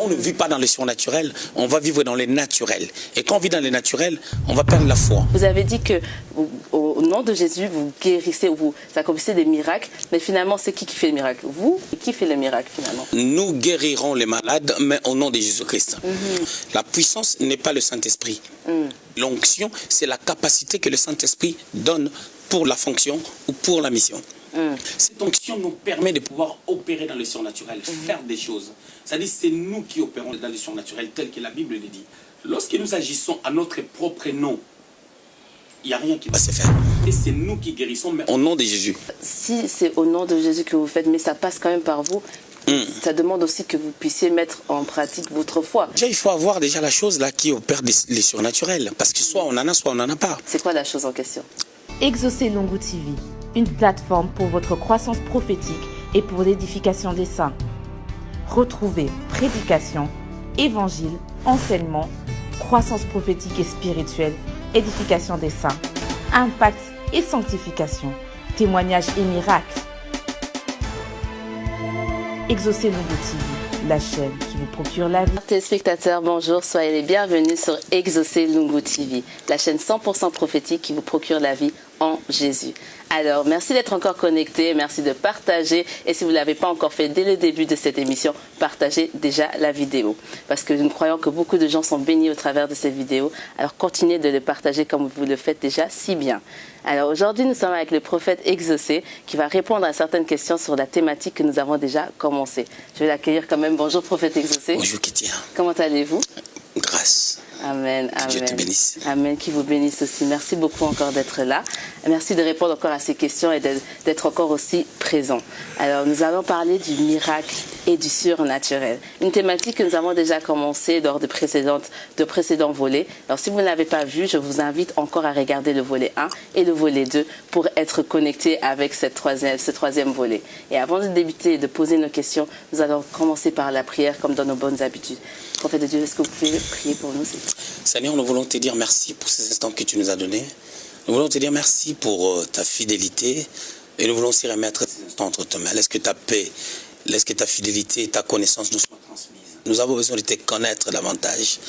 on ne vit pas dans le surnaturel, on va vivre dans les naturels. Et quand on vit dans les naturels, on va perdre la foi. Vous avez dit que au nom de Jésus, vous guérissez ou vous accomplissez des miracles, mais finalement, c'est qui fait le miracle? Vous? Et qui fait le miracle finalement? Nous guérirons les malades, mais au nom de Jésus-Christ. La puissance n'est pas le Saint-Esprit. L'onction, c'est la capacité que le Saint-Esprit donne pour la fonction ou pour la mission. Cette onction nous permet de pouvoir opérer dans le surnaturel, faire des choses. C'est-à-dire c'est nous qui opérons dans le surnaturel tel que la Bible le dit. Lorsque nous agissons à notre propre nom, il n'y a rien qui va se faire. Et c'est nous qui guérissons, mais au nom de Jésus. Si c'est au nom de Jésus que vous faites, mais ça passe quand même par vous, ça demande aussi que vous puissiez mettre en pratique votre foi. Déjà, il faut avoir déjà la chose là qui opère les surnaturels. Parce que soit on en a, soit on n'en a pas. C'est quoi la chose en question? Exaucez Lungu TV, une plateforme pour votre croissance prophétique et pour l'édification des saints. Retrouvez prédication, évangile, enseignement, croissance prophétique et spirituelle, édification des saints, impact et sanctification, témoignages et miracles. Exaucez Lungu TV, la chaîne qui vous procure la vie. Téléspectateurs, bonjour, soyez les bienvenus sur Exaucez Lungu TV, la chaîne 100% prophétique qui vous procure la vie en Jésus. Alors, merci d'être encore connectés, merci de partager. Et si vous ne l'avez pas encore fait dès le début de cette émission, partagez déjà la vidéo. Parce que nous croyons que beaucoup de gens sont bénis au travers de cette vidéo. Alors, continuez de le partager comme vous le faites déjà si bien. Alors, aujourd'hui, nous sommes avec le prophète Exaucé qui va répondre à certaines questions sur la thématique que nous avons déjà commencée. Je vais l'accueillir quand même. Bonjour, prophète Exaucé. Bonjour, Kétia. Comment allez-vous? Grâce. Amen, que Dieu te bénisse. Amen, qui vous bénisse aussi. Merci beaucoup encore d'être là. Merci de répondre encore à ces questions et d'être encore aussi présent. Alors, nous allons parler du miracle et du surnaturel. Une thématique que nous avons déjà commencé lors de précédents volets. Alors, si vous ne l'avez pas vu, je vous invite encore à regarder le volet 1 et le volet 2 pour être connecté avec ce troisième volet. Et avant de débuter et de poser nos questions, nous allons commencer par la prière comme dans nos bonnes habitudes. Prophète de Dieu, est-ce que vous pouvez prier pour nous? Seigneur, nous voulons te dire merci pour ces instants que tu nous as donnés. Nous voulons te dire merci pour ta fidélité. Et nous voulons aussi remettre ces instants entre tes mains. Laisse que ta paix, laisse que ta fidélité et ta connaissance nous soient transmises. Nous avons besoin de te connaître davantage.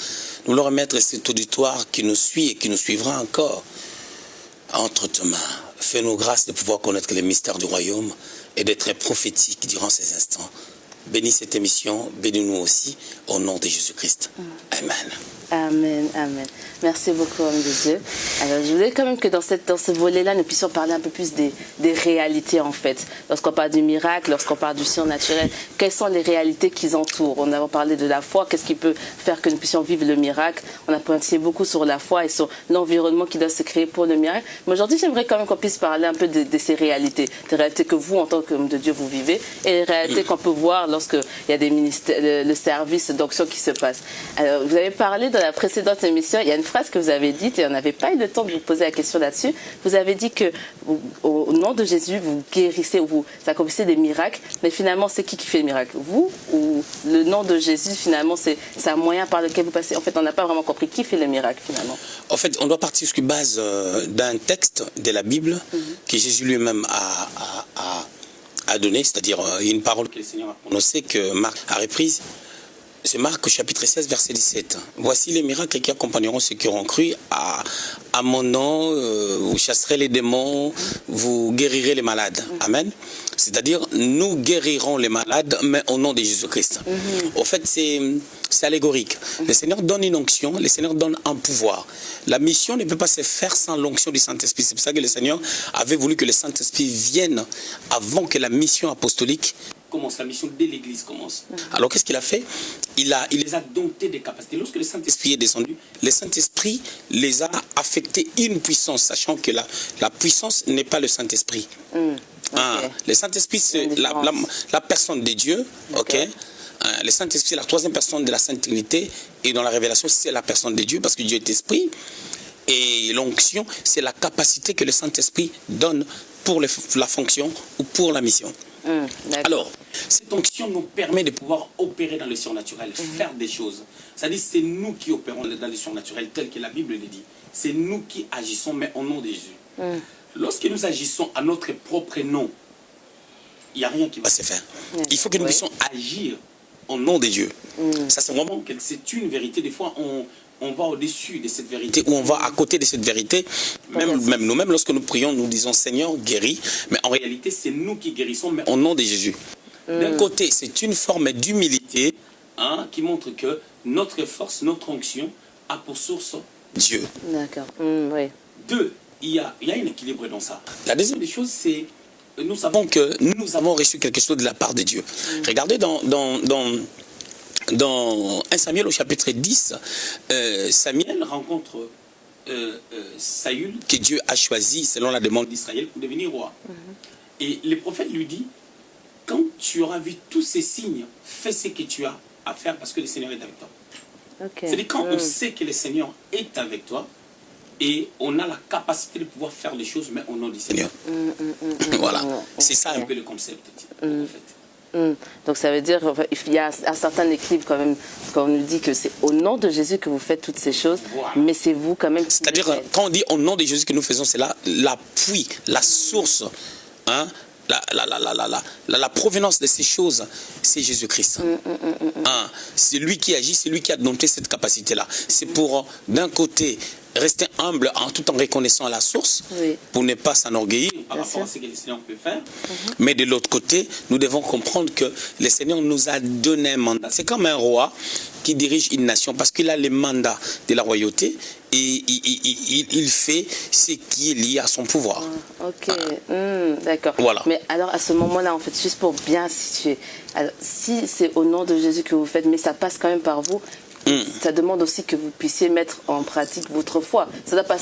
Nous voulons remettre cet auditoire qui nous suit et qui nous suivra encore entre tes mains. Fais-nous grâce de pouvoir connaître les mystères du royaume et d'être prophétique durant ces instants. Bénis cette émission, bénis-nous aussi, au nom de Jésus-Christ. Amen. Amen, amen. Merci beaucoup, homme de Dieu. Alors, je voulais quand même que dans ce volet-là, nous puissions parler un peu plus des réalités, en fait. Lorsqu'on parle du miracle, lorsqu'on parle du surnaturel, quelles sont les réalités qui entourent? On a parlé de la foi, qu'est-ce qui peut faire que nous puissions vivre le miracle? On a pointé beaucoup sur la foi et sur l'environnement qui doit se créer pour le miracle. Mais aujourd'hui, j'aimerais quand même qu'on puisse parler un peu de ces réalités. Des réalités que vous, en tant qu'homme de Dieu, vous vivez et les réalités qu'on peut voir lorsqu'il y a des ministères, le service d'onction qui se passe. Alors, vous avez parlé dans la précédente émission, il y a une phrase que vous avez dite et on n'avait pas eu le temps de vous poser la question là-dessus. Vous avez dit que au nom de Jésus, vous guérissez ou vous accomplissez des miracles, mais finalement, c'est qui fait le miracle? Vous ou le nom de Jésus, finalement, c'est un moyen par lequel vous passez? En fait, on n'a pas vraiment compris qui fait le miracle, finalement. En fait, on doit partir sur la base d'un texte de la Bible que Jésus lui-même a donné, c'est-à-dire une parole que le Seigneur a prononcée, que Marc a reprise. C'est Marc chapitre 16 verset 17. Voici les miracles qui accompagneront ceux qui auront cru à mon nom, vous chasserez les démons, vous guérirez les malades. Amen. C'est-à-dire, nous guérirons les malades, mais au nom de Jésus-Christ. Au fait, c'est allégorique. Le Seigneur donne une onction, le Seigneur donne un pouvoir. La mission ne peut pas se faire sans l'onction du Saint-Esprit. C'est pour ça que le Seigneur avait voulu que le Saint-Esprit vienne avant que la mission apostolique commence, la mission de l'Église commence. Alors qu'est-ce qu'il a fait? Il les a domptés des capacités. Lorsque le Saint-Esprit est descendu, le Saint-Esprit les a affectés une puissance, sachant que la puissance n'est pas le Saint-Esprit. Okay. Le Saint-Esprit, c'est la personne de Dieu. Okay. Le Saint-Esprit, c'est la troisième personne de la Sainte Trinité. Et dans la révélation, c'est la personne de Dieu, parce que Dieu est esprit. Et l'onction, c'est la capacité que le Saint-Esprit donne pour la fonction ou pour la mission. Alors, cette onction nous permet de pouvoir opérer dans le surnaturel, faire des choses. C'est-à-dire, c'est nous qui opérons dans le surnaturel tel que la Bible le dit. C'est nous qui agissons, mais au nom de Jésus. Lorsque nous agissons à notre propre nom, il n'y a rien qui va se faire. Il faut que nous puissions agir au nom de Dieu. Ça, c'est vraiment c'est une vérité. Des fois, on va au-dessus de cette vérité, ou on va à côté de cette vérité. Même nous-mêmes, lorsque nous prions, nous disons Seigneur, guéris. Mais en réalité, c'est nous qui guérissons, mais au nom de Jésus. D'un côté, c'est une forme d'humilité qui montre que notre force, notre onction a pour source Dieu. D'accord. Oui. Deux, il y a un équilibre dans ça. La deuxième des choses, c'est nous savons que nous avons reçu quelque chose de la part de Dieu. Regardez dans 1 Samuel au chapitre 10, Samuel rencontre Saül, que Dieu a choisi selon la demande d'Israël pour devenir roi. Et le prophète lui dit, quand tu auras vu tous ces signes, fais ce que tu as à faire parce que le Seigneur est avec toi. Okay. C'est-à-dire quand on sait que le Seigneur est avec toi, et on a la capacité de pouvoir faire les choses, mais au nom du Seigneur. Voilà, c'est ça un peu le concept. En fait. Donc ça veut dire qu'il y a un certain équilibre quand même, quand on nous dit que c'est au nom de Jésus que vous faites toutes ces choses, voilà. Mais c'est vous quand même qui c'est-à-dire quand on dit au nom de Jésus que nous faisons, c'est là l'appui, la source, hein, la provenance de ces choses, c'est Jésus-Christ. C'est lui qui agit, c'est lui qui a dompté cette capacité-là. C'est pour, d'un côté, rester humble tout en reconnaissant la source, pour ne pas s'enorgueillir par rapport à ce que le Seigneur peut faire. Mais de l'autre côté, nous devons comprendre que le Seigneur nous a donné un mandat. C'est comme un roi qui dirige une nation, parce qu'il a le mandat de la royauté, et il fait ce qui est lié à son pouvoir. Ok, d'accord. Voilà. Mais alors à ce moment-là, en fait, juste pour bien situer, alors, si c'est au nom de Jésus que vous faites, mais ça passe quand même par vous, ça demande aussi que vous puissiez mettre en pratique votre foi. Ça doit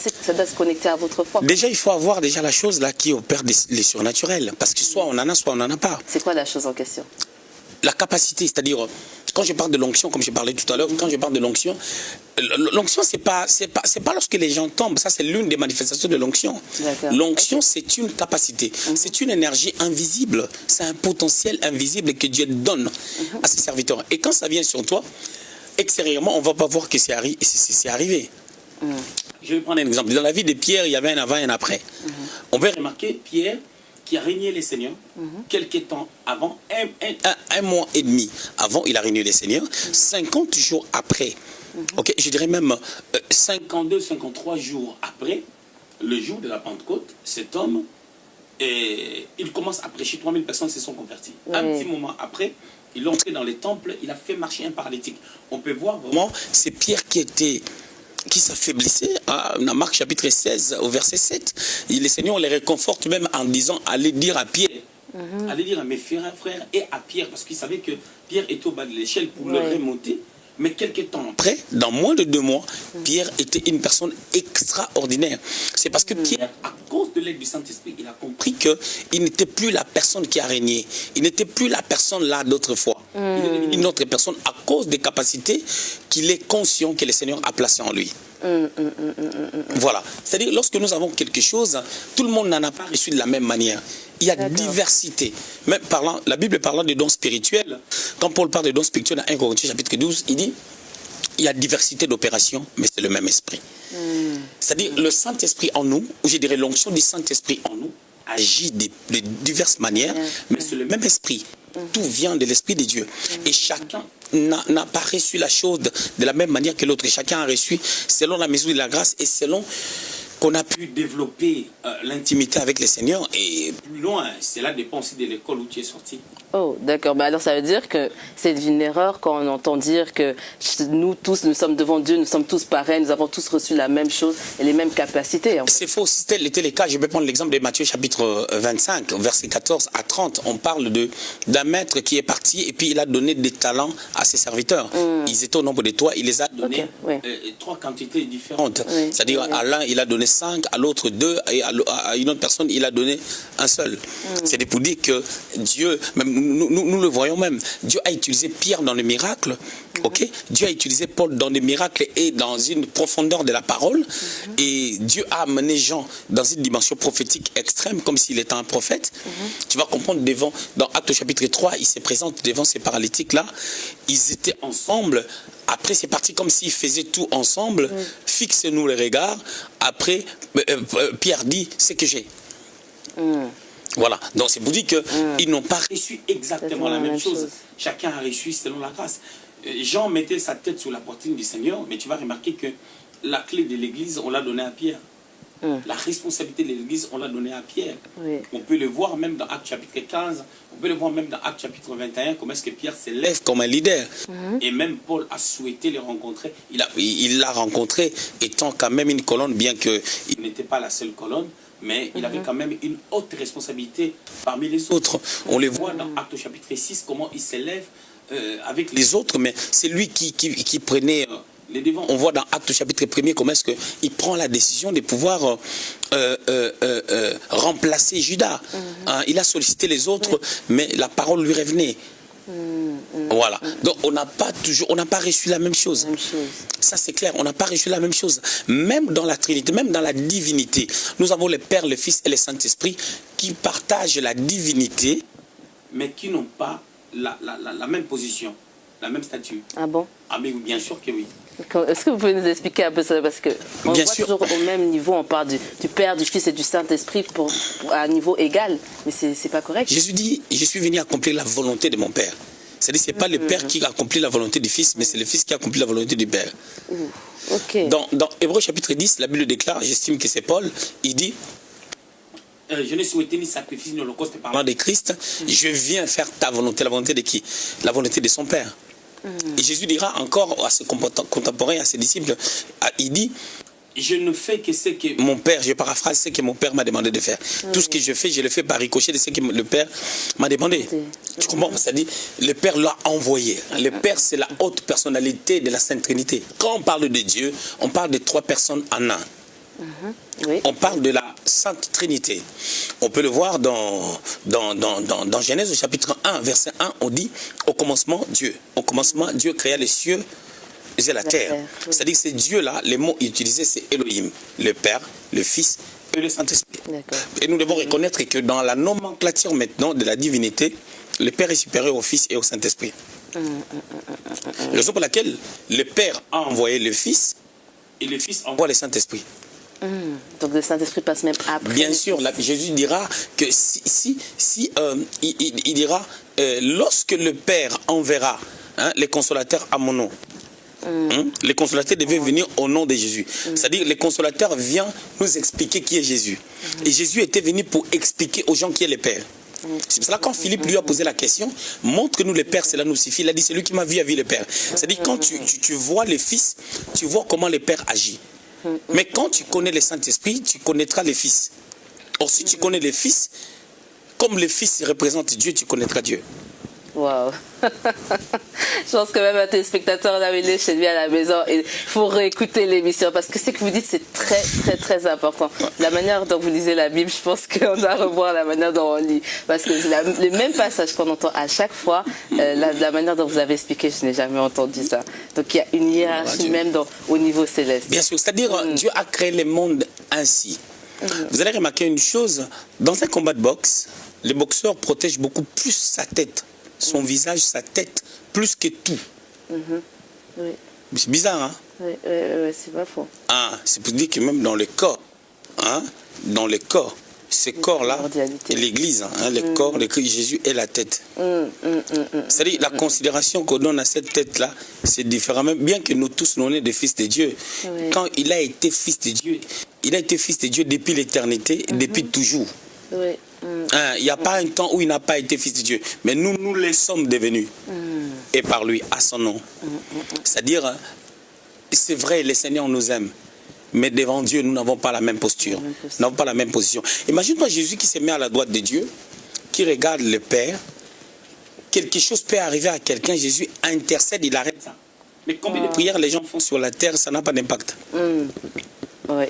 se connecter à votre foi. Déjà, il faut avoir déjà la chose là qui opère les surnaturels. Parce que soit on en a, soit on n'en a pas. C'est quoi la chose en question? La capacité, c'est-à-dire, quand je parle de l'onction, comme je parlais tout à l'heure, quand je parle de l'onction, c'est pas lorsque les gens tombent. Ça, c'est l'une des manifestations de l'onction. L'onction, c'est une capacité. C'est une énergie invisible. C'est un potentiel invisible que Dieu donne à ses serviteurs. Et quand ça vient sur toi, extérieurement, on ne va pas voir que c'est arrivé. Je vais prendre un exemple. Dans la vie de Pierre, il y avait un avant et un après. On va remarquer Pierre qui a régné les seigneurs quelques temps avant, un mois et demi avant, il a régné les seigneurs, 50 jours après, je dirais même 52, 53 jours après, le jour de la Pentecôte, cet homme, il commence à prêcher, 3000 personnes se sont converties. Un petit moment après, il est entré dans les temples, il a fait marcher un paralytique. On peut voir vraiment, c'est Pierre qui s'affaiblissait, dans Marc chapitre 16 au verset 7, le Seigneur les réconforte même en disant, allez dire à Pierre, allez dire à mes frères et à Pierre, parce qu'il savait que Pierre était au bas de l'échelle pour le remonter. Mais quelques temps après, dans moins de 2 mois, Pierre était une personne extraordinaire. C'est parce que Pierre, à cause de l'aide du Saint-Esprit, il a compris qu'il n'était plus la personne qui a régné. Il n'était plus la personne là d'autrefois. Il est devenu une autre personne à cause des capacités qu'il est conscient que le Seigneur a placées en lui. Voilà. C'est-à-dire, lorsque nous avons quelque chose, tout le monde n'en a pas reçu de la même manière. Il y a diversité. Même la Bible parlant de dons spirituels, quand Paul parle de dons spirituels dans 1 Corinthiens chapitre 12, il dit, il y a diversité d'opérations, mais c'est le même esprit. C'est-à-dire, le Saint-Esprit en nous, ou je dirais l'onction du Saint-Esprit en nous, agit de diverses manières, mais c'est le même esprit. Tout vient de l'Esprit de Dieu. Et chacun n'a pas reçu la chose de la même manière que l'autre. Chacun a reçu selon la mesure de la grâce et selon qu'on a pu développer l'intimité avec le Seigneur. Et plus loin, cela dépend aussi de l'école où tu es sorti. Oh, d'accord. Alors, ça veut dire que c'est une erreur quand on entend dire que nous tous, nous sommes devant Dieu, nous sommes tous pareils, nous avons tous reçu la même chose et les mêmes capacités. C'est faux. Si tel était le cas, je vais prendre l'exemple de Matthieu chapitre 25, verset 14 à 30. On parle d'un maître qui est parti et puis il a donné des talents à ses serviteurs. Ils étaient au nombre de 3, il les a donné 3 quantités différentes. C'est-à-dire à l'un, il a donné 5, à l'autre 2, et à une autre personne, il a donné un seul. C'est pour dire que Dieu, même nous le voyons même, Dieu a utilisé Pierre dans le miracle, Dieu a utilisé Paul dans le miracles et dans une profondeur de la parole, et Dieu a amené Jean dans une dimension prophétique extrême, comme s'il était un prophète. Tu vas comprendre, dans Actes chapitre 3, il se présente devant ces paralytiques-là, ils étaient ensemble. Après, c'est parti comme s'ils faisaient tout ensemble. Fixe-nous les regards. Après, Pierre dit, c'est que j'ai. Voilà, donc c'est pour dire qu'ils n'ont pas reçu exactement la même chose. Chacun a reçu selon la grâce. Jean mettait sa tête sur la poitrine du Seigneur, mais tu vas remarquer que la clé de l'église, on l'a donnée à Pierre. La responsabilité de l'église, on l'a donnée à Pierre. Oui. On peut le voir même dans Actes chapitre 15, on peut le voir même dans Actes chapitre 21, comment est-ce que Pierre s'élève comme un leader. Et même Paul a souhaité le rencontrer. Il l'a rencontré étant quand même une colonne, bien qu'il n'était pas la seule colonne, mais il avait quand même une haute responsabilité parmi les autres. On le voit dans Actes chapitre 6, comment il s'élève avec les autres, mais c'est lui qui prenait... les devants. On voit dans Actes chapitre 1er comment est-ce qu'il prend la décision de pouvoir remplacer Judas. Il a sollicité les autres, mais la parole lui revenait. Voilà. Donc on n'a pas reçu la même chose. Ça c'est clair, on n'a pas reçu la même chose. Même dans la Trinité, même dans la divinité, nous avons le Père, le Fils et le Saint-Esprit qui partagent la divinité, mais qui n'ont pas la même position, la même statut. Ah bon? Ah mais bien sûr que oui. Est-ce que vous pouvez nous expliquer un peu ça? Parce qu'on voit toujours au même niveau, on parle du Père, du Fils et du Saint-Esprit à un niveau égal, mais c'est pas correct. Jésus dit, je suis venu accomplir la volonté de mon Père. C'est-à-dire que ce n'est pas le Père qui accomplit la volonté du Fils, mais c'est le Fils qui accomplit la volonté du Père. Dans Hébreux chapitre 10, la Bible déclare, j'estime que c'est Paul, il dit, je n'ai souhaité ni sacrifice ni holocauste parlant de Christ, je viens faire ta volonté. La volonté de qui? La volonté de son Père. Et Jésus dira encore à ses contemporains, à ses disciples, il dit, je ne fais que ce que mon Père, je paraphrase ce que mon Père m'a demandé de faire. Tout ce que je fais, je le fais par ricochet de ce que le Père m'a demandé. Tu comprends? C'est-à-dire, le Père l'a envoyé. Le Père, c'est la haute personnalité de la Sainte Trinité. Quand on parle de Dieu, on parle de trois personnes en un. On parle de la Sainte Trinité. On peut le voir dans Genèse au chapitre 1, verset 1, on dit, au commencement, Dieu. Au commencement, Dieu créa les cieux et la terre. C'est-à-dire que ces dieux-là, les mots utilisés, c'est Elohim, le Père, le Fils et le Saint-Esprit. Et nous devons reconnaître que dans la nomenclature maintenant de la divinité, le Père est supérieur au Fils et au Saint-Esprit. Raison pour laquelle le Père a envoyé le Fils et le Fils envoie le Saint-Esprit. Donc le Saint-Esprit passe même après. Bien sûr, Jésus dira que il dira lorsque le Père enverra les consolateurs à mon nom. Les consolateurs devaient venir au nom de Jésus. C'est-à-dire les consolateurs viennent nous expliquer qui est Jésus. Et Jésus était venu pour expliquer aux gens qui est le Père. C'est pour cela quand Philippe lui a posé la question, montre-nous le Père, cela nous suffit. Il a dit, c'est lui qui m'a vu a vu le Père. C'est-à-dire quand tu vois le Fils, tu vois comment le Père agit. Mais quand tu connais le Saint-Esprit, tu connaîtras le Fils. Or, si tu connais le Fils, comme le Fils représente Dieu, tu connaîtras Dieu. Waouh! Je pense que même un téléspectateur d'amener chez lui à la maison, il faut réécouter l'émission parce que ce que vous dites, c'est très, très, très important. La manière dont vous lisez la Bible, je pense qu'on doit revoir la manière dont on lit. Parce que les mêmes passages qu'on entend à chaque fois, la manière dont vous avez expliqué, je n'ai jamais entendu ça. Donc il y a une hiérarchie même au niveau céleste. Bien sûr, c'est-à-dire Dieu a créé le monde ainsi. Vous allez remarquer une chose, dans un combat de boxe, le boxeur protège beaucoup plus sa tête. Son visage, sa tête, plus que tout. Oui. C'est bizarre, hein? Oui, c'est pas faux. C'est pour dire que même dans le corps, dans le corps, ce corps-là, l'église, le corps, le Christ Jésus est la tête. C'est-à-dire la considération qu'on donne à cette tête-là, c'est différent. Même bien que nous tous, nous sommes des fils de Dieu, quand il a été fils de Dieu, il a été fils de Dieu depuis l'éternité, depuis toujours. Oui. Il n'y a pas un temps où il n'a pas été fils de Dieu. Mais nous les sommes devenus. Et par lui, à son nom. C'est-à-dire, c'est vrai, le Seigneur nous aime. Mais devant Dieu, nous n'avons pas la même posture. Nous n'avons pas la même position. Imagine-toi Jésus qui se met à la droite de Dieu, qui regarde le Père. Quelque chose peut arriver à quelqu'un, Jésus intercède, il arrête ça. Mais combien de prières les gens font sur la terre, ça n'a pas d'impact. Oui.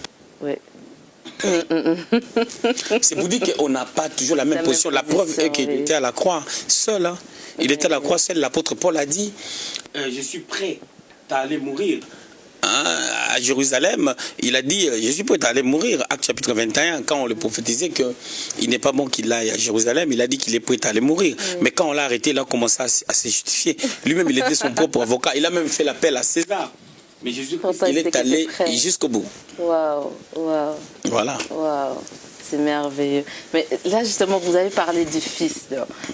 C'est pour dire qu'on n'a pas toujours la même position. La preuve est qu'il était à la croix seul. Il était à la croix seul. L'apôtre Paul a dit, je suis prêt à aller mourir. À Jérusalem, il a dit, je suis prêt à aller mourir. Acte chapitre 21, quand on le prophétisait qu'il n'est pas bon qu'il aille à Jérusalem, il a dit qu'il est prêt à aller mourir. Mais quand on l'a arrêté, il a commencé à se justifier. Lui-même, il était son propre avocat. Il a même fait l'appel à César. Mais Jésus, il est allé jusqu'au bout. Waouh. Voilà. Waouh. c'est merveilleux. Mais là, justement, vous avez parlé du fils,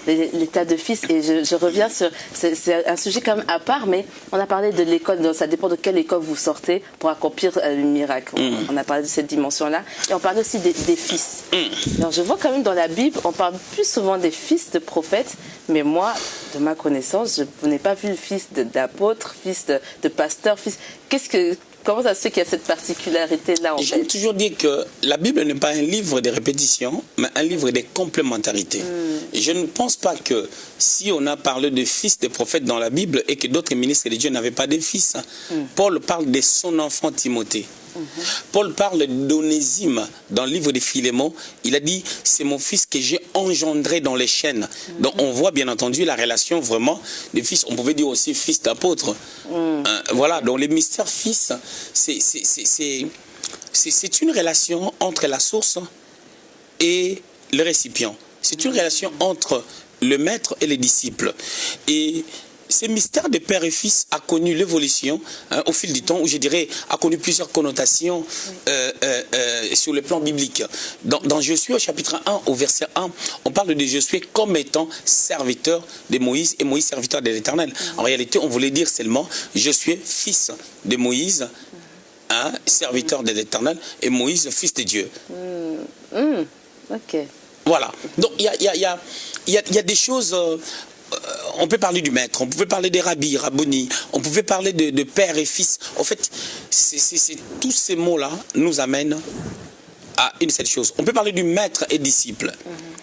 l'état de fils, et je reviens sur... C'est un sujet quand même à part, mais on a parlé de l'école, donc ça dépend de quelle école vous sortez pour accomplir le miracle. On a parlé de cette dimension-là. Et on parle aussi des fils. Alors, je vois quand même dans la Bible, on parle plus souvent des fils de prophètes, mais moi, de ma connaissance, je n'ai pas vu le fils d'apôtre, fils de pasteur, fils... Comment ça se fait qu'il y a cette particularité-là en fait? J'aime toujours dire que la Bible n'est pas un livre de répétition, mais un livre de complémentarité. Et je ne pense pas que si on a parlé de fils des prophètes dans la Bible et que d'autres ministres de Dieu n'avaient pas de fils, Paul parle de son enfant Timothée. Paul parle d'Onésime dans le livre de Philémon. Il a dit, c'est mon fils que j'ai engendré dans les chaînes. Donc on voit bien entendu la relation vraiment des fils. On pouvait dire aussi fils d'apôtre. Voilà, donc les mystères fils, c'est une relation entre la source et le récipient. C'est une relation entre le maître et les disciples. Et ce mystère de père et fils a connu l'évolution au fil du temps, où je dirais a connu plusieurs connotations sur le plan biblique. Dans Josué au chapitre 1 au verset 1, on parle de Josué comme étant serviteur de Moïse et Moïse serviteur de l'Éternel. En réalité, on voulait dire seulement Josué fils de Moïse, serviteur de l'Éternel, et Moïse fils de Dieu. Ok. Voilà. Donc il y a des choses... on peut parler du maître, on pouvait parler des rabbis, rabboni, on pouvait parler de père et fils. En fait, tous ces mots-là nous amènent à une seule chose. On peut parler du maître et disciple.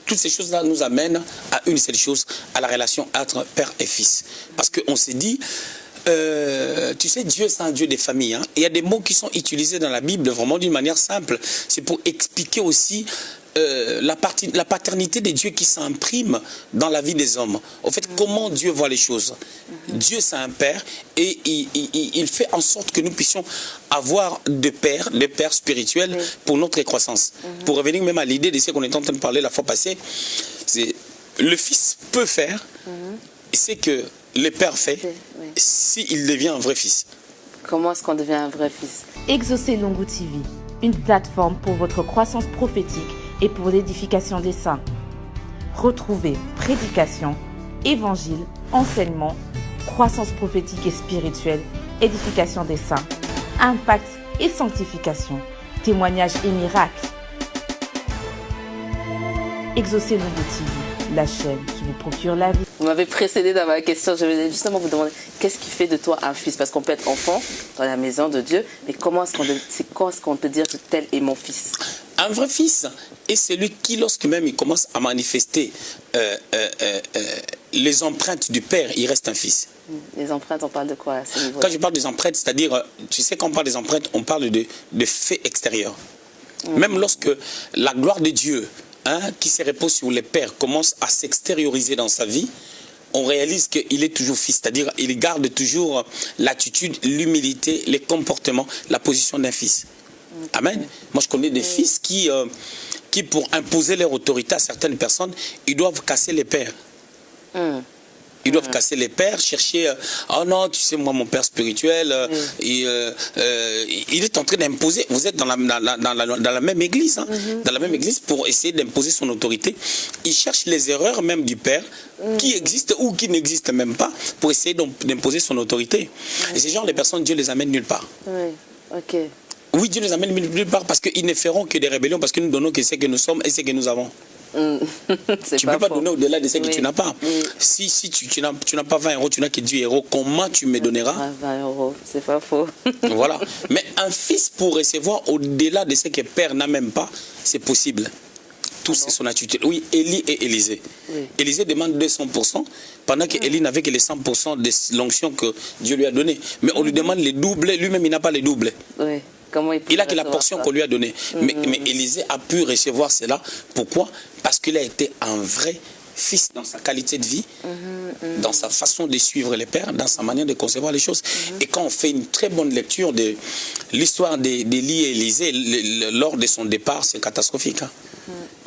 Toutes ces choses-là nous amènent à une seule chose, à la relation entre père et fils. Parce qu'on s'est dit, tu sais, Dieu c'est un Dieu des familles. Hein. Et il y a des mots qui sont utilisés dans la Bible vraiment d'une manière simple. C'est pour expliquer aussi la paternité de Dieu qui s'imprime dans la vie des hommes. En fait, comment Dieu voit les choses. Dieu, c'est un père et il fait en sorte que nous puissions avoir des pères spirituels pour notre croissance. Pour revenir même à l'idée de ce qu'on était en train de parler la fois passée, c'est le fils peut faire ce que le père fait s'il devient un vrai fils. Comment est-ce qu'on devient un vrai fils? Exaucez Longo TV, une plateforme pour votre croissance prophétique et pour l'édification des saints. Retrouvez prédication, évangile, enseignement, croissance prophétique et spirituelle, édification des saints, impact et sanctification, témoignages et miracles. Exaucez Longo TV, la chaîne qui vous procure la vie. Vous m'avez précédé dans ma question, je vais justement vous demander qu'est-ce qui fait de toi un fils? Parce qu'on peut être enfant dans la maison de Dieu, mais comment est-ce qu'on peut dire que tel est mon fils? Un vrai fils est celui qui, lorsque même il commence à manifester les empreintes du père, il reste un fils. Les empreintes, on parle de quoi à ce niveau? Quand je parle des empreintes, c'est-à-dire, tu sais, quand on parle des empreintes, on parle de faits extérieurs. Même lorsque la gloire de Dieu, qui se repose sur les pères, commence à s'extérioriser dans sa vie, on réalise qu'il est toujours fils, c'est-à-dire il garde toujours l'attitude, l'humilité, les comportements, la position d'un fils. Amen. Moi, je connais des fils qui, pour imposer leur autorité à certaines personnes, ils doivent casser les pères. Ils doivent casser les pères, chercher... oh non, tu sais, moi, mon père spirituel, il est en train d'imposer... Vous êtes dans la même église, dans la même église, pour essayer d'imposer son autorité. Il cherche les erreurs même du père, qui existent ou qui n'existent même pas, pour essayer d'imposer son autorité. Et ces gens, les personnes, Dieu les amène nulle part. Oui, ok. Oui, Dieu les amène nulle part parce qu'ils ne feront que des rébellions, parce que nous donnons que ce que nous sommes et ce que nous avons. Tu ne peux pas donner au-delà de ce que tu n'as pas. Si tu n'as pas 20 euros, tu n'as que 10 euros, comment tu me donneras? 20 euros, c'est pas faux. Voilà. Mais un fils pour recevoir au-delà de ce que père n'a même pas, c'est possible. Tout c'est son attitude. Oui, Élie et Élisée. Élisée demande 200%, pendant que Élie n'avait que les 100% de l'onction que Dieu lui a donné. Mais on lui demande les doubles, lui-même il n'a pas les doubles. Oui. Il a que la portion qu'on lui a donnée. Mais Élisée a pu recevoir cela. Pourquoi? Parce qu'il a été un vrai fils dans sa qualité de vie, dans sa façon de suivre les pères, dans sa manière de concevoir les choses. Et quand on fait une très bonne lecture de l'histoire d'Élie et Élisée, lors de son départ, c'est catastrophique.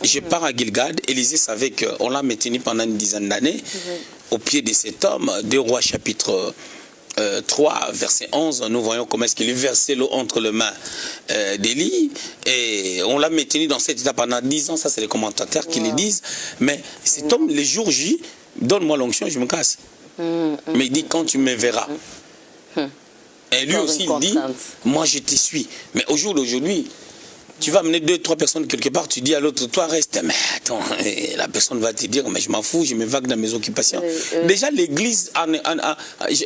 Je pars à Gilgad. Élisée savait qu'on l'a maintenu pendant une dizaine d'années au pied de cet homme. 2 Rois chapitre 3, verset 11, nous voyons comment est-ce qu'il versait l'eau entre les mains d'Élie, et on l'a maintenu dans cet état pendant 10 ans, ça c'est les commentateurs qui le disent, mais cet homme, les jours J, donne-moi l'onction, je me casse. Mais il dit, quand tu me verras. Et lui aussi, il dit, moi je te suis. Mais au jour d'aujourd'hui, tu vas amener 2-3 personnes quelque part, tu dis à l'autre, toi reste, mais attends, et la personne va te dire, mais je m'en fous, je me vague dans mes occupations. Déjà, l'église,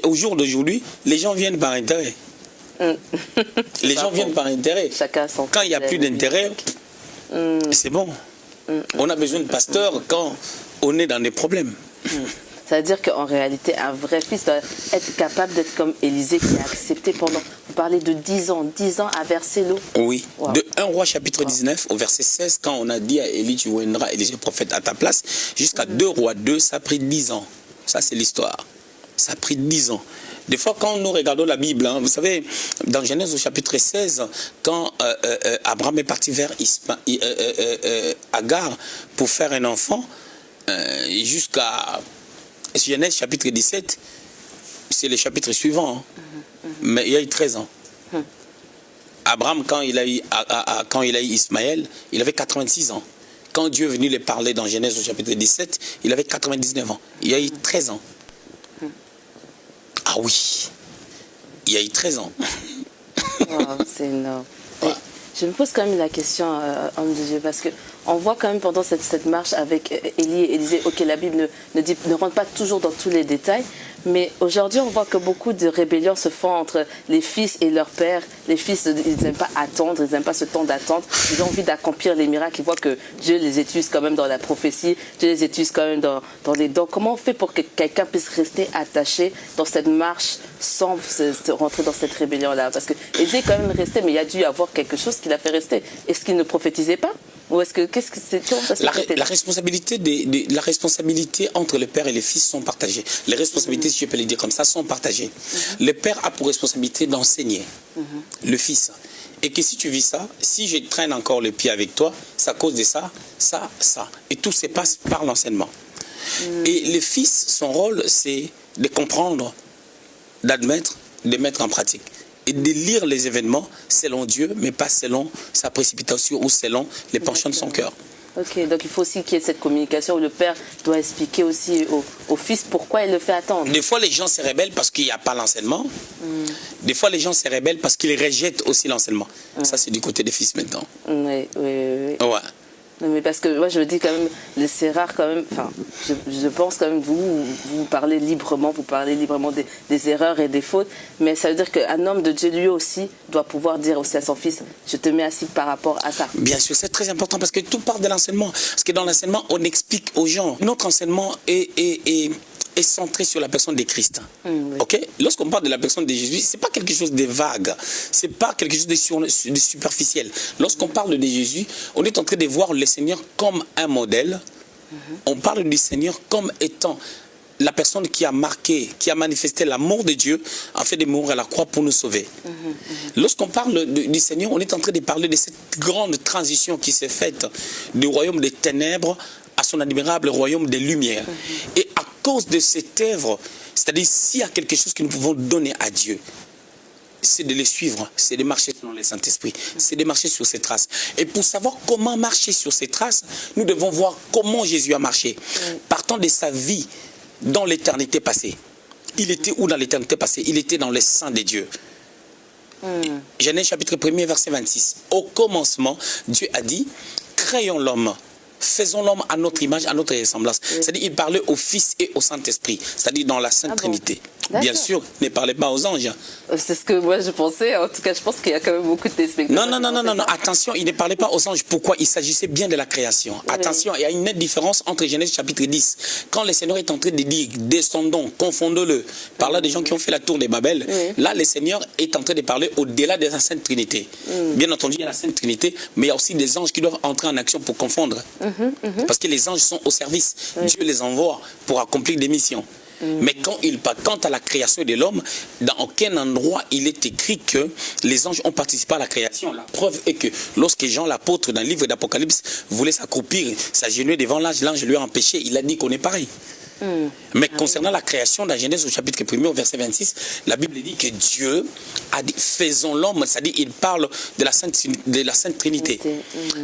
au jour d'aujourd'hui, les gens viennent par intérêt. Les gens viennent par intérêt. Quand il n'y a plus d'intérêt, c'est bon. On a besoin de pasteurs quand on est dans des problèmes. Ça veut dire qu'en réalité, un vrai fils doit être capable d'être comme Élisée qui a accepté pendant, vous parlez de 10 ans à verser l'eau. Oui, de 1 roi chapitre 19 au verset 16, quand on a dit à Élie, tu viendras Élisée prophète à ta place, jusqu'à 2 rois 2, ça a pris 10 ans. Ça c'est l'histoire. Ça a pris 10 ans. Des fois, quand nous regardons la Bible, vous savez, dans Genèse au chapitre 16, quand Abraham est parti vers Agar pour faire un enfant, jusqu'à Genèse chapitre 17, c'est le chapitre suivant, mais il y a eu 13 ans. Abraham, quand il a eu Ismaël, il avait 86 ans. Quand Dieu est venu lui parler dans Genèse au chapitre 17, il avait 99 ans. Il y a eu 13 ans. Ah oui, il y a eu 13 ans. Wow, c'est énorme. Je me pose quand même la question, homme de Dieu, parce qu'on voit quand même pendant cette marche avec Élie et Élisée, ok, la Bible ne rentre pas toujours dans tous les détails, mais aujourd'hui on voit que beaucoup de rébellions se font entre les fils et leur père. Les fils, ils n'aiment pas attendre, ils n'aiment pas ce temps d'attente, ils ont envie d'accomplir les miracles, ils voient que Dieu les utilise quand même dans la prophétie, Dieu les utilise quand même dans les dons. Comment on fait pour que quelqu'un puisse rester attaché dans cette marche sans rentrer dans cette rébellion-là? Parce que Élisée est quand même resté, mais il y a dû y avoir quelque chose qui l'a fait rester. Est-ce qu'il ne prophétisait pas? Ou est-ce que la responsabilité entre le père et les fils sont partagées. Les responsabilités, si je peux le dire comme ça, sont partagées. Le père a pour responsabilité d'enseigner le fils. Et que si tu vis ça, si je traîne encore le pied avec toi, c'est à cause de ça. Et tout se passe par l'enseignement. Et le fils, son rôle, c'est de comprendre, d'admettre, de mettre en pratique. Et de lire les événements selon Dieu, mais pas selon sa précipitation ou selon les penchants de son cœur. Ok, donc il faut aussi qu'il y ait cette communication où le père doit expliquer aussi au fils pourquoi il le fait attendre. Des fois, les gens se rebellent parce qu'il n'y a pas l'enseignement. Des fois, les gens se rebellent parce qu'ils rejettent aussi l'enseignement. Ça, c'est du côté des fils maintenant. Oui. Ouais. Mais parce que moi je me dis quand même, c'est rare quand même, enfin, je pense quand même, vous parlez librement des erreurs et des fautes, mais ça veut dire qu'un homme de Dieu lui aussi doit pouvoir dire aussi à son fils, je te mets assis par rapport à ça. Bien sûr, c'est très important parce que tout part de l'enseignement. Parce que dans l'enseignement, on explique aux gens. Notre enseignement est centré sur la personne de Christ. Ok? Lorsqu'on parle de la personne de Jésus, c'est pas quelque chose de vague, c'est pas quelque chose de superficiel. Lorsqu'on parle de Jésus, on est en train de voir le Seigneur comme un modèle. On parle du Seigneur comme étant la personne qui a marqué, qui a manifesté l'amour de Dieu en fait de mourir à la croix pour nous sauver. Lorsqu'on parle du Seigneur, on est en train de parler de cette grande transition qui s'est faite du royaume des ténèbres à son admirable royaume des lumières. Et à cause de cette œuvre, c'est-à-dire s'il y a quelque chose que nous pouvons donner à Dieu, c'est de le suivre, c'est de marcher selon le Saint-Esprit, c'est de marcher sur ses traces. Et pour savoir comment marcher sur ses traces, nous devons voir comment Jésus a marché. Partant de sa vie dans l'éternité passée. Il était où dans l'éternité passée? Il était dans le sein de Dieu. Genèse chapitre 1er, verset 26. Au commencement, Dieu a dit, créons l'homme. Faisons l'homme à notre image, à notre ressemblance. C'est-à-dire, il parlait au Fils et au Saint-Esprit. C'est-à-dire dans la Sainte Trinité. Bien sûr, ne parlez pas aux anges. C'est ce que moi je pensais. En tout cas, je pense qu'il y a quand même beaucoup de téléspectateurs. Non. Attention, il ne parlait pas aux anges. Pourquoi? Il s'agissait bien de la création. Attention, il y a une nette différence entre Genèse chapitre 10. Quand le Seigneur est en train de dire, descendons, confondons-le, par là des gens qui ont fait la tour de Babel, là, le Seigneur est en train de parler au-delà de la Sainte Trinité. Bien entendu, il y a la Sainte Trinité, mais il y a aussi des anges qui doivent entrer en action pour confondre. Parce que les anges sont au service. Dieu les envoie pour accomplir des missions. Mais quant à la création de l'homme, dans aucun endroit il est écrit que les anges ont participé à la création. La preuve est que lorsque Jean l'apôtre dans le livre d'Apocalypse voulait s'accroupir, s'agenouiller devant l'ange, l'ange lui a empêché, il a dit qu'on est pareil. Mais concernant la création, dans Genèse au chapitre 1er, au verset 26, la Bible dit que Dieu a dit, faisons l'homme, c'est-à-dire il parle de la Sainte Trinité.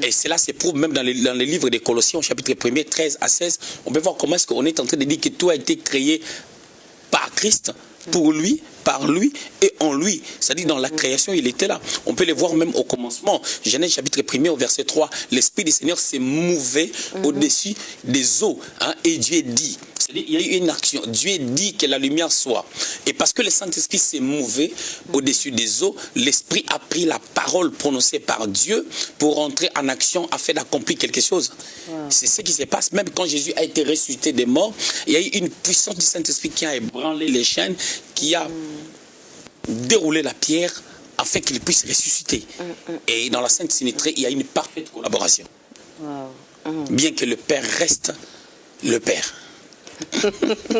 Et cela se prouve même dans les livres des Colossiens, au chapitre 1er, 13 à 16. On peut voir comment est-ce qu'on est en train de dire que tout a été créé par Christ, pour lui, par lui et en lui. C'est-à-dire dans la création, il était là. On peut les voir même au commencement. Genèse chapitre 1er au verset 3. L'Esprit du Seigneur s'est mouvé au-dessus des eaux. Hein, et Dieu dit. C'est-à-dire il y a eu une action. Dieu dit que la lumière soit. Et parce que le Saint-Esprit s'est mouvé au-dessus des eaux, l'Esprit a pris la parole prononcée par Dieu pour entrer en action afin d'accomplir quelque chose. C'est ce qui se passe. Même quand Jésus a été ressuscité des morts, il y a eu une puissance du Saint-Esprit qui a ébranlé les chaînes, qui a déroulé la pierre afin qu'il puisse ressusciter. Et dans la Sainte Trinité, il y a une parfaite collaboration. Bien que le Père reste le Père.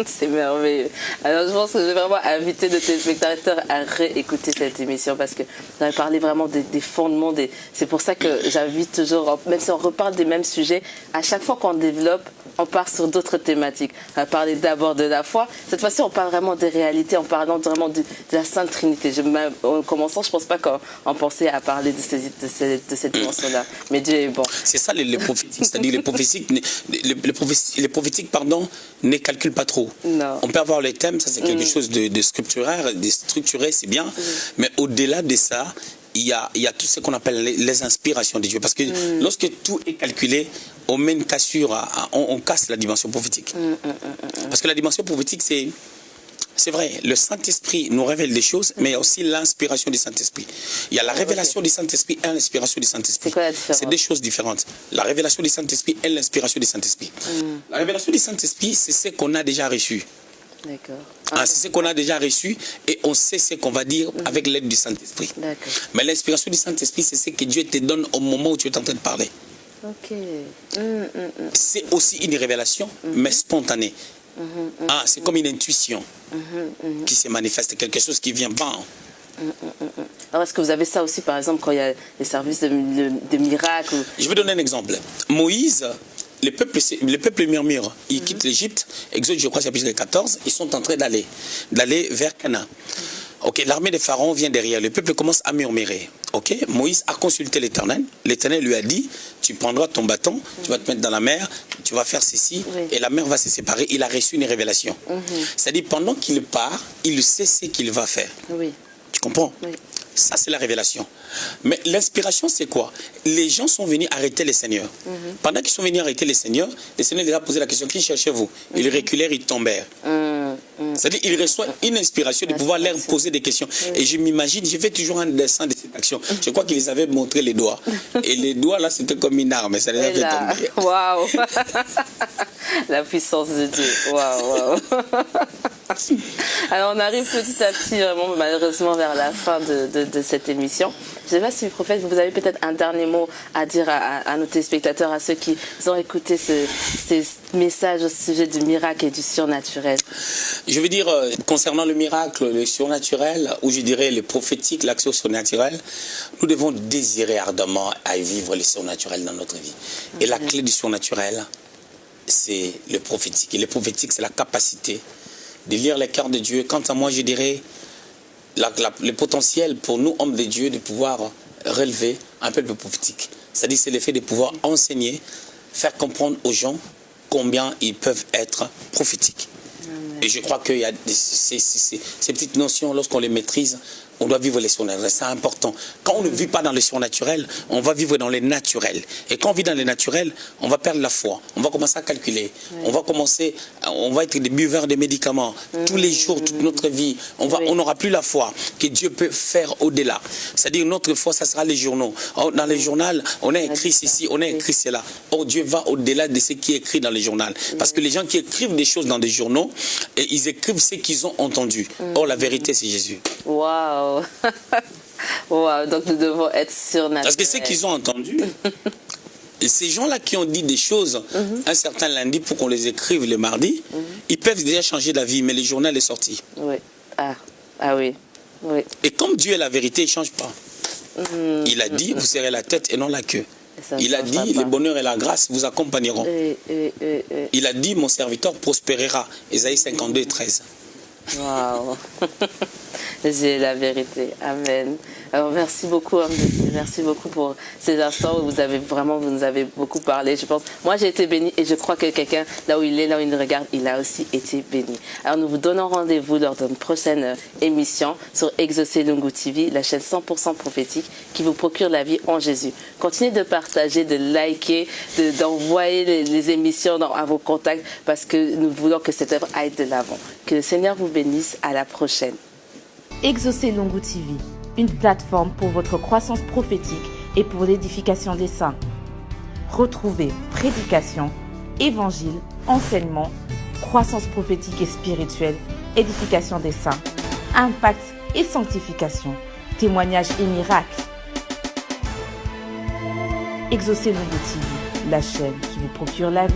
C'est merveilleux. Alors je pense que je vais vraiment inviter nos téléspectateurs à réécouter cette émission parce que vous avez parlé vraiment des fondements. C'est pour ça que j'invite toujours, même si on reparle des mêmes sujets, à chaque fois qu'on développe, on part sur d'autres thématiques. On va parler d'abord de la foi. Cette fois-ci, on parle vraiment des réalités, en parlant vraiment de la Sainte Trinité. En commençant, je ne pense pas qu'on pensait à parler de cette dimension-là. Mais Dieu est bon. C'est ça les prophétiques. C'est-à-dire les prophétiques, ne calculent pas trop. Non. On peut avoir les thèmes, ça c'est quelque chose de structuré, c'est bien. Mais au-delà de ça, il y a tout ce qu'on appelle les inspirations de Dieu. Parce que lorsque tout est calculé, on met une cassure, on casse la dimension prophétique. Parce que la dimension prophétique, c'est vrai, le Saint-Esprit nous révèle des choses, mais il y a aussi l'inspiration du Saint-Esprit. Il y a la révélation du Saint-Esprit et l'inspiration du Saint-Esprit. C'est quoi la différence? C'est des choses différentes. La révélation du Saint-Esprit et l'inspiration du Saint-Esprit. La révélation du Saint-Esprit, c'est ce qu'on a déjà reçu. D'accord. C'est ce qu'on a déjà reçu et on sait ce qu'on va dire avec l'aide du Saint-Esprit. Mais l'inspiration du Saint-Esprit, c'est ce que Dieu te donne au moment où tu es en train de parler. C'est aussi une révélation, mais spontanée. C'est comme une intuition qui se manifeste, quelque chose qui vient. Alors est-ce que vous avez ça aussi, par exemple, quand il y a les services de miracles Je vais donner un exemple. Moïse, le peuple murmure. Ils quittent l'Égypte, Exode, je crois, chapitre 14, ils sont en train d'aller vers Canaan. L'armée de Pharaon vient derrière, le peuple commence à murmurer. Moïse a consulté l'Éternel. L'Éternel lui a dit, tu prendras ton bâton, tu vas te mettre dans la mer, tu vas faire ceci, et la mer va se séparer. Il a reçu une révélation. C'est-à-dire, pendant qu'il part, il sait ce qu'il va faire. Tu comprends? Ça, c'est la révélation. Mais l'inspiration, c'est quoi? Les gens sont venus arrêter les seigneurs. Pendant qu'ils sont venus arrêter les seigneurs leur a posé la question, qui cherchez-vous? Ils reculèrent, ils tombèrent. C'est-à-dire qu'il reçoit une inspiration de pouvoir leur poser des questions. Et je m'imagine, je fais toujours un dessin de cette action. Je crois qu'ils avaient montré les doigts. Et les doigts, là, c'était comme une arme. Ça les a fait tomber. Waouh! La puissance de Dieu. Waouh! Alors, on arrive petit à petit, vraiment, malheureusement, vers la fin de cette émission. Je ne sais pas si, prophète, vous avez peut-être un dernier mot à dire à nos téléspectateurs, à ceux qui ont écouté ces messages au sujet du miracle et du surnaturel. Je veux dire, concernant le miracle, le surnaturel, ou je dirais le prophétique, l'action surnaturelle, nous devons désirer ardemment à vivre le surnaturel dans notre vie. Et la clé du surnaturel, c'est le prophétique. Et le prophétique, c'est la capacité de lire les cœurs de Dieu. Quant à moi, je dirais le potentiel pour nous, hommes de Dieu, de pouvoir relever un peuple prophétique. C'est-à-dire, c'est le fait de pouvoir enseigner, faire comprendre aux gens combien ils peuvent être prophétiques. Et je crois qu'il y a ces petites notions, lorsqu'on les maîtrise, on doit vivre les surnaturels. C'est important. Quand on ne vit pas dans le surnaturel, on va vivre dans les naturels. Et quand on vit dans les naturels, on va perdre la foi. On va commencer à calculer. On va être des buveurs de médicaments tous les jours, toute notre vie. On n'aura plus la foi que Dieu peut faire au-delà. C'est-à-dire notre foi, ça sera les journaux. Dans les journaux, on a écrit ceci, on a écrit cela. Or, Dieu va au-delà de ce qui est écrit dans les journaux. Parce que les gens qui écrivent des choses dans des journaux, et ils écrivent ce qu'ils ont entendu. Or, la vérité, c'est Jésus. Waouh! Wow, donc nous devons être surnaturels. Parce que ce qu'ils ont entendu, et ces gens-là qui ont dit des choses un certain lundi pour qu'on les écrive le mardi, ils peuvent déjà changer d'avis, mais le journal est sorti. Oui. Ah oui. Oui. Et comme Dieu est la vérité, il ne change pas. Il a dit, vous serez la tête et non la queue. Ça ne Il a changera dit, pas. le bonheur et la grâce vous accompagneront. Il a dit, mon serviteur prospérera. Ésaïe 52, 13. Waouh. J'ai la vérité. Amen. Alors merci beaucoup, homme de Dieu. Merci beaucoup pour ces instants où vous nous avez beaucoup parlé. Je pense, moi j'ai été bénie et je crois que quelqu'un, là où il est, là où il nous regarde, il a aussi été béni. Alors nous vous donnons rendez-vous lors d'une prochaine émission sur Exaucé Lungu TV, la chaîne 100% prophétique qui vous procure la vie en Jésus. Continuez de partager, de liker, d'envoyer les émissions à vos contacts parce que nous voulons que cette œuvre aille de l'avant. Que le Seigneur vous bénisse. À la prochaine. Exaucé Lungu TV, une plateforme pour votre croissance prophétique et pour l'édification des saints. Retrouvez prédication, évangile, enseignement, croissance prophétique et spirituelle, édification des saints, impact et sanctification, témoignages et miracles. Exaucé Lungu TV, la chaîne qui vous procure la vie.